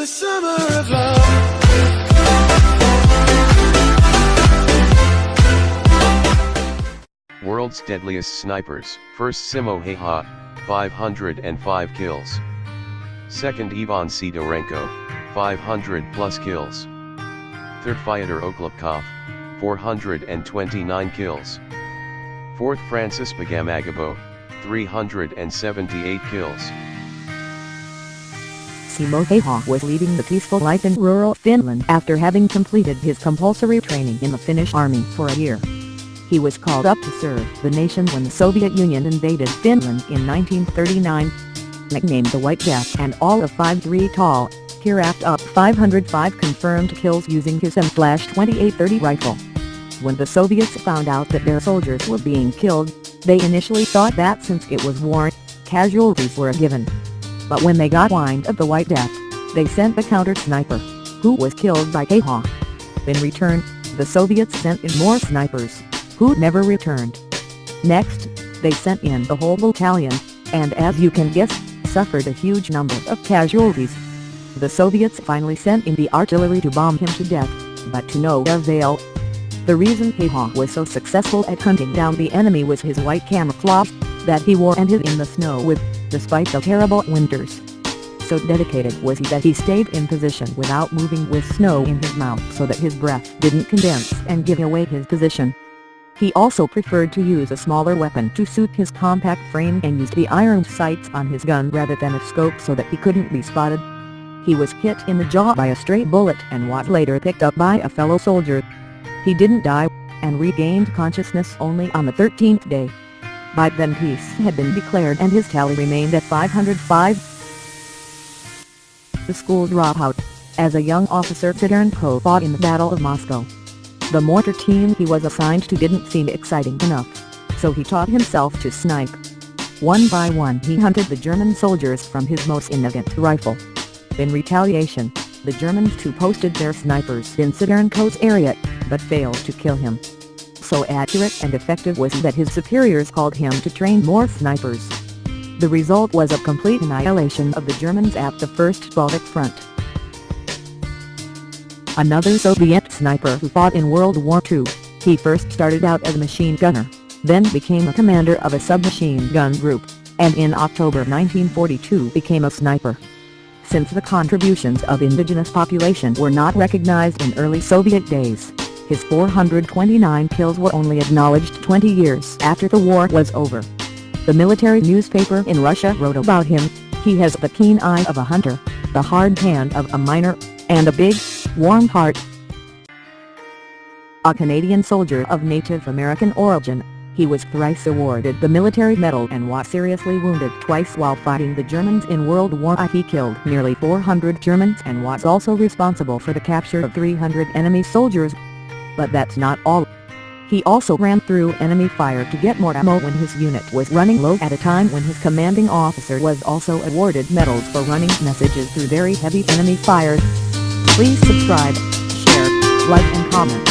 the summer of love. World's Deadliest Snipers. First Simo Heha, 505 kills. Second Ivan Sidorenko, 500 plus kills. Third Fyodor Oklopkov, 429 kills. Fourth Francis Bagamagabo, 378 kills. Simo Heha was leading the peaceful life in rural Finland after having completed his compulsory training in the Finnish army for a year. He was called up to serve the nation when the Soviet Union invaded Finland in 1939. Nicknamed the White Death and all of 5'3" tall, he racked up 505 confirmed kills using his M/2830 rifle. When the Soviets found out that their soldiers were being killed, they initially thought that since it was war, casualties were a given. But when they got wind of the White Death, they sent a counter-sniper, who was killed by Heha. In return, the Soviets sent in more snipers, who never returned. Next, they sent in the whole battalion, and as you can guess, suffered a huge number of casualties. The Soviets finally sent in the artillery to bomb him to death, but to no avail. The reason Heha was so successful at hunting down the enemy was his white camouflage that he wore and hid in the snow with, despite the terrible winters. So dedicated was he that he stayed in position without moving with snow in his mouth so that his breath didn't condense and give away his position. He also preferred to use a smaller weapon to suit his compact frame and used the iron sights on his gun rather than a scope so that he couldn't be spotted. He was hit in the jaw by a stray bullet and was later picked up by a fellow soldier. He didn't die, and regained consciousness only on the 13th day. By then peace had been declared and his tally remained at 505. The school dropout. As a young officer, Sidorenko fought in the Battle of Moscow. The mortar team he was assigned to didn't seem exciting enough, so he taught himself to snipe. One by one he hunted the German soldiers from his most inefficient rifle. In retaliation, the Germans too posted their snipers in Sidorenko's area, but failed to kill him. So accurate and effective was he that his superiors called him to train more snipers. The result was a complete annihilation of the Germans at the First Baltic Front. Another Soviet sniper who fought in World War II, he first started out as a machine gunner, then became a commander of a submachine gun group, and in October 1942 became a sniper. Since the contributions of indigenous population were not recognized in early Soviet days, his 429 kills were only acknowledged 20 years after the war was over. The military newspaper in Russia wrote about him: "He has the keen eye of a hunter, the hard hand of a miner, and a big, warm heart." A Canadian soldier of Native American origin, he was thrice awarded the Military Medal and was seriously wounded twice while fighting the Germans in World War I. He killed nearly 400 Germans and was also responsible for the capture of 300 enemy soldiers. But that's not all. He also ran through enemy fire to get more ammo when his unit was running low at a time when his commanding officer was also awarded medals for running messages through very heavy enemy fire. Please subscribe, share, like and comment.